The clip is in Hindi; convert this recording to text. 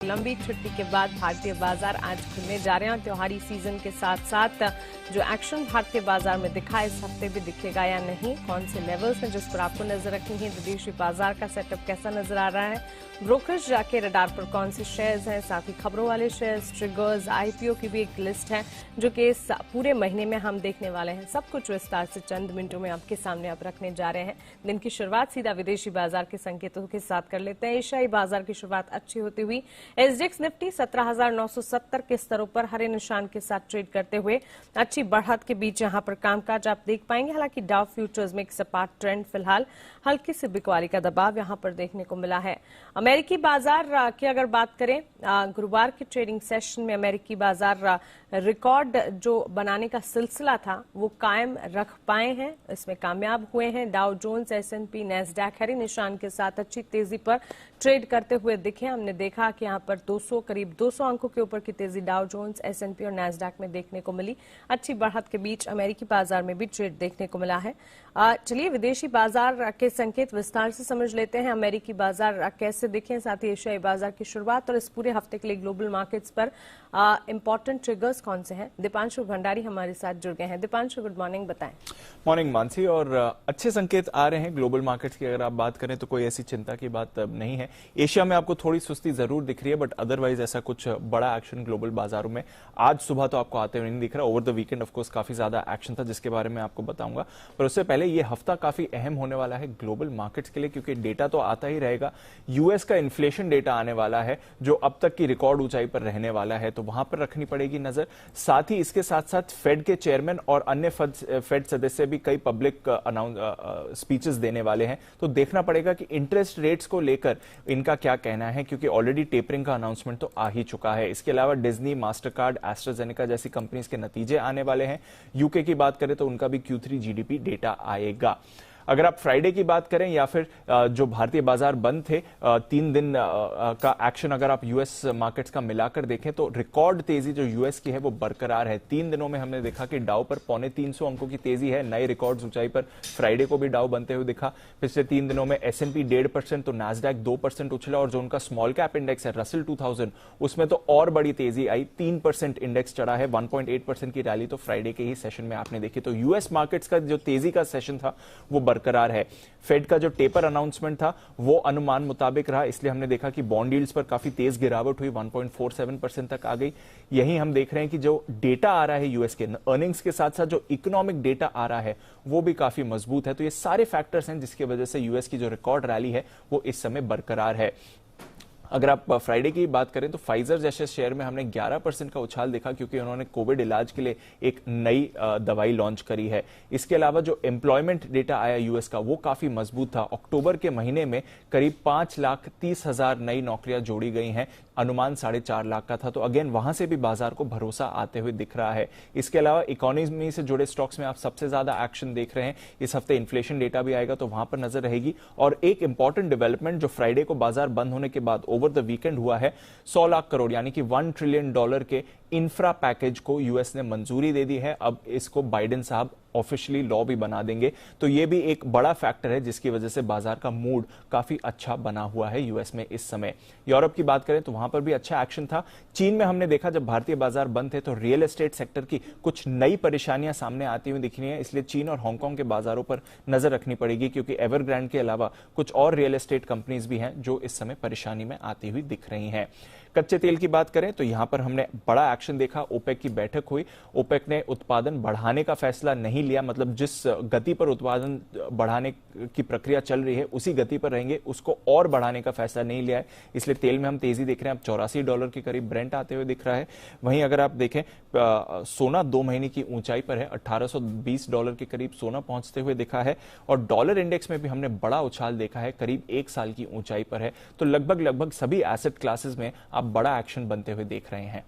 लंबी छुट्टी के बाद भारतीय बाजार आज खुलने जा रहे हैं और त्योहारी सीजन के साथ साथ जो एक्शन भारतीय बाजार में दिखा इस हफ्ते भी दिखेगा या नहीं, कौन से लेवल्स हैं जिस पर आपको नजर रखनी है, विदेशी बाजार का सेटअप कैसा नजर आ रहा है, ब्रोकरेज के रडार पर कौन से शेयर्स हैं, साथ ही खबरों वाले शेयर्स, ट्रिगर्स, आईपीओ की भी एक लिस्ट है जो कि इस पूरे महीने में हम देखने वाले हैं। सब कुछ विस्तार से चंद मिनटों में आपके सामने अब रखने जा रहे हैं। दिन की शुरुआत सीधा विदेशी बाजार के संकेतों के साथ कर लेते हैं। एशियाई बाजार की शुरुआत अच्छी होती हुई एसडीएक्स निफ्टी 17,970 के स्तरों पर हरे निशान के साथ ट्रेड करते हुए अच्छी बढ़त के बीच यहां पर कामकाज आप देख पाएंगे। हालांकि डाउ फ्यूचर्स में एक सपाट ट्रेंड फिलहाल हल्की से बिकवाली का दबाव यहां पर देखने को मिला है। अमेरिकी बाजार की अगर बात करें, गुरुवार के ट्रेडिंग सेशन में अमेरिकी बाजार रिकॉर्ड जो बनाने का सिलसिला था वो कायम रख पाए हैं, इसमें कामयाब हुए हैं। डाउ जोन्स, एसएनपी, नैस्डैक हरी निशान के साथ अच्छी तेजी पर ट्रेड करते हुए दिखे। हमने देखा कि यहां पर करीब 200 अंकों के ऊपर की तेजी डाउ जोन्स, एसएनपी और नैस्डैक में देखने को मिली। अच्छी बढ़त के बीच अमेरिकी बाजार में भी ट्रेड देखने को मिला है। चलिए विदेशी बाजार के संकेत विस्तार से समझ लेते हैं। अमेरिकी बाजार कैसे दिखे, साथ ही एशियाई बाजार की शुरुआत और इस पूरे हफ्ते के लिए ग्लोबल मार्केट्स पर इंपॉर्टेंट ट्रिगर्स कौन से हैं। दीपांशु भंडारी हमारे साथ जुड़ गए हैं। दीपांशु, गुड मॉर्निंग, बताएं। मॉर्निंग मानसी। और अच्छे संकेत आ रहे हैं ग्लोबल मार्केट्स की अगर आप बात करें तो कोई ऐसी चिंता की बात नहीं है। एशिया में आपको थोड़ी सुस्ती जरूर दिख रही है, बट अदरवाइज ऐसा कुछ बड़ा एक्शन ग्लोबल बाजारों में आज सुबह तो आपको आते हुए नहीं दिख रहा। ओवर द वीकेंड ऑफकोर्स काफी ज्यादा एक्शन था जिसके बारे में आपको बताऊंगा, पर उससे पहले ये हफ्ता काफी अहम होने वाला है ग्लोबल मार्केट्स के लिए, क्योंकि डेटा तो आता ही रहेगा। यूएस का इन्फ्लेशन डेटा आने वाला है जो अब तक की रिकॉर्ड ऊंचाई पर रहने वाला है, तो वहां पर रखनी पड़ेगी नजर। साथ ही इसके साथ साथ फेड के चेयरमैन और अन्य फेड सदस्य भी कई पब्लिक स्पीचेस देने वाले हैं, तो देखना पड़ेगा कि इंटरेस्ट रेट्स को लेकर इनका क्या कहना है, क्योंकि ऑलरेडी टेपरिंग का अनाउंसमेंट तो आ ही चुका है। इसके अलावा डिज्नी, मास्टरकार्ड, एस्ट्राजेनेका जैसी कंपनीज के नतीजे आने वाले हैं। यूके की बात करें तो उनका भी Q3 जीडीपी डेटा आएगा। अगर आप फ्राइडे की बात करें या फिर जो भारतीय बाजार बंद थे, 3 दिन का एक्शन अगर आप यूएस मार्केट्स का मिलाकर देखें तो रिकॉर्ड तेजी जो यूएस की है वो बरकरार है। 3 दिनों में हमने देखा कि डाउ पर 325 अंकों की तेजी है, नए रिकॉर्ड ऊंचाई पर। फ्राइडे को भी डाउ बनते हुए दिखा। पिछले 3 दिनों में एसएनपी 1.5% तो नैस्डैक 2% उछला, और जो उनका स्मॉल कैप इंडेक्स है रसेल 2000 उसमें तो और बड़ी तेजी आई, 3% इंडेक्स चढ़ा है। 1.8% की रैली तो फ्राइडे के ही सेशन में आपने देखी। तो यूएस मार्केट्स का जो तेजी का सेशन था वो बरकरार है। फेड का जो टेपर अनाउंसमेंट था वो अनुमान मुताबिक रहा, इसलिए हमने देखा कि बॉन्ड यील्ड्स पर काफी तेज गिरावट हुई, 1.47% तक आ गई। यही हम देख रहे हैं कि जो डेटा आ रहा है यूएस के अर्निंग्स के साथ साथ जो इकोनॉमिक डेटा आ रहा है वो भी काफी मजबूत है। तो ये सारे फैक्टर्स हैं जिसकी वजह से यूएस की जो रिकॉर्ड रैली है वो इस समय बरकरार है। अगर आप फ्राइडे की बात करें तो फाइजर जैसे शेयर में हमने 11% का उछाल देखा, क्योंकि उन्होंने कोविड इलाज के लिए एक नई दवाई लॉन्च करी है। इसके अलावा जो एम्प्लॉयमेंट डेटा आया यूएस का वो काफी मजबूत था। अक्टूबर के महीने में करीब 5,30,000 नई नौकरियां जोड़ी गई हैं, अनुमान 4.5 लाख का था। तो अगेन वहां से भी बाजार को भरोसा आते हुए दिख रहा है। इसके अलावा इकोनॉमी से जुड़े स्टॉक्स में आप सबसे ज्यादा एक्शन देख रहे हैं। इस हफ्ते इन्फ्लेशन डेटा भी आएगा तो वहां पर नजर रहेगी। और एक इंपॉर्टेंट डेवलपमेंट जो फ्राइडे को बाजार बंद होने के बाद ओवर द वीकेंड हुआ है, 100 लाख करोड़ यानी कि $1 ट्रिलियन के इंफ्रा पैकेज को यूएस ने मंजूरी दे दी है। अब इसको बाइडेन साहब ऑफिशियली लॉ भी बना देंगे, तो यह भी एक बड़ा फैक्टर है जिसकी वजह से बाजार का मूड काफी अच्छा बना हुआ है यूएस में इस समय। यूरोप की बात करें तो वहां पर भी अच्छा एक्शन था। चीन में हमने देखा जब भारतीय बाजार बंद थे तो रियल एस्टेट सेक्टर की कुछ नई परेशानियां सामने आती हुई दिख रही है, इसलिए चीन और हांगकांग के बाजारों पर नजर रखनी पड़ेगी, क्योंकि एवरग्रांड के अलावा कुछ और रियल एस्टेट कंपनीज भी हैं जो इस समय परेशानी में आती हुई दिख रही हैं। कच्चे तेल की बात करें तो यहां पर हमने बड़ा एक्शन देखा। ओपेक की बैठक हुई, ओपेक ने उत्पादन बढ़ाने का फैसला नहीं लिया, मतलब जिस गति पर उत्पादन बढ़ाने की प्रक्रिया चल रही है उसी गति पर रहेंगे, उसको और बढ़ाने का फैसला नहीं लिया है। इसलिए तेल में हम तेजी देख रहे हैं, अब $84 के करीब ब्रेंट आते हुए दिख रहा है। वहीं अगर आप देखें सोना 2 महीने की ऊंचाई पर है, $1820 के करीब सोना पहुंचते हुए दिखा है। और डॉलर इंडेक्स में भी हमने बड़ा उछाल देखा है, करीब 1 साल की ऊंचाई पर है। तो लगभग सभी एसेट क्लासेस में आप बड़ा एक्शन बनते हुए देख रहे हैं।